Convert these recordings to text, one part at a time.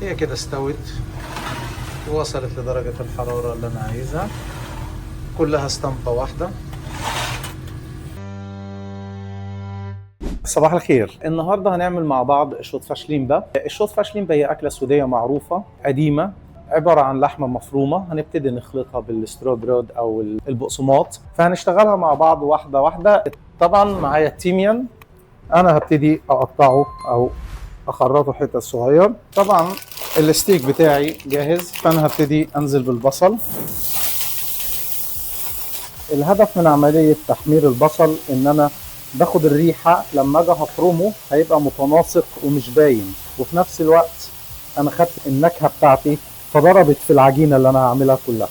هي كده استوت ووصلت لدرجة الحرارة اللي أنا عايزها، كلها استنطة واحدة. صباح الخير. النهارده هنعمل مع بعض الشوت فاشليمبا. الشوت فاشليمبا هي أكلة سورية معروفة قديمة، عبارة عن لحمة مفرومة. هنبتدي نخلطها بالستروبرود أو البقسماط، فهنشتغلها مع بعض واحدة واحدة. طبعا معايا التيميان، أنا هبتدي أقطعه أو أخرطه حتت صغير. طبعا الستيك بتاعي جاهز، فأنا هبتدي أنزل بالبصل. الهدف من عملية تحمير البصل ان انا باخد الريحة، لما اجي هفرمه هيبقى متناسق ومش باين، وفي نفس الوقت انا خدت النكهة بتاعتي فضربت في العجينة اللي انا هعملها كلها.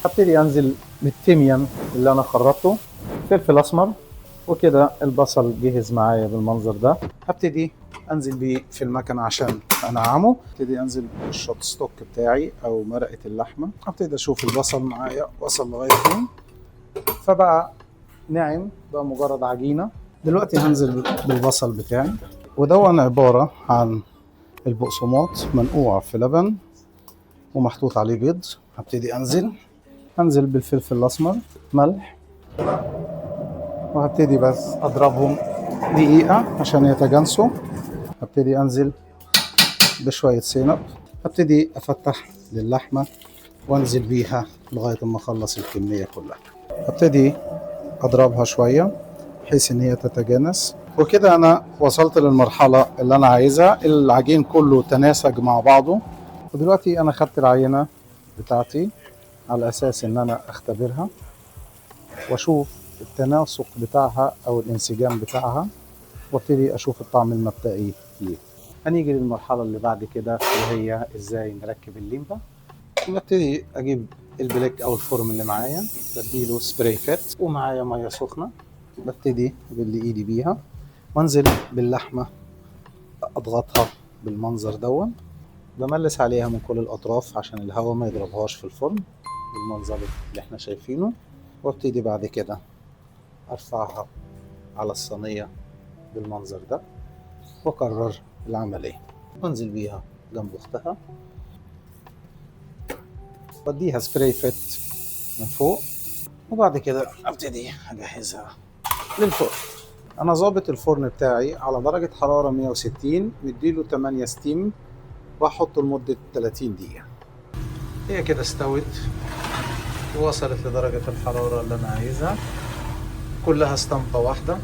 هبتدي انزل بالتيميان اللي انا خرطته، فلفل اسمر، وكده البصل جهز معايا بالمنظر ده. هبتدي انزل بيه في المكنة عشان انعمه. هبتدي انزل بالشوت ستوك بتاعي او مرقة اللحمة. هبتدي اشوف البصل معايا وصل لغاية فين، فبقى ناعم، بقى مجرد عجينة. دلوقتي هنزل بالبصل بتاعي، ودون عبارة عن البقسماط منقوع في لبن ومحطوط عليه بيض. هبتدي هنزل بالفلفل الأسمر، ملح، وهبتدي بس أضربهم دقيقة عشان يتجانسوا. هبتدي أنزل بشوية سينب. هبتدي أفتح للحمة وأنزل بيها لغاية ما أخلص الكمية كلها. هبتدي أضربها شوية بحيث ان هي تتجانس، وكده انا وصلت للمرحلة اللي انا عايزها. العجين كله تناسج مع بعضه. ودلوقتي انا خدت العينة بتاعتي على اساس ان انا اختبرها واشوف التناسق بتاعها او الانسجام بتاعها، وابتدي اشوف الطعم المبدئي ليه. هنيجي للمرحلة اللي بعد كده، وهي ازاي نركب الليمبا. ببتدي اجيب البليك او الفورم اللي معايا، بديله سبراي فيت، ومعايا ميه سخنه. ببتدي باللي ايدي بيها وانزل باللحمه، اضغطها بالمنظر دون. بملس عليها من كل الاطراف عشان الهواء ما يضربهاش في الفرن بالمنظر اللي احنا شايفينه. وابتدي بعد كده ارفعها على الصينيه بالمنظر ده، واكرر العمليه وانزل بيها جنب اختها، واديها سبراي فيت من فوق، وبعد كده ابتدي اجهزها للفرن. انا ظابط الفرن بتاعي على درجة حرارة 160، مديله 8 ستيم، وهحطه لمدة 30 دقيقة. هي كده استوت ووصلت لدرجة الحرارة اللي انا عايزها، كلها استنطة واحدة.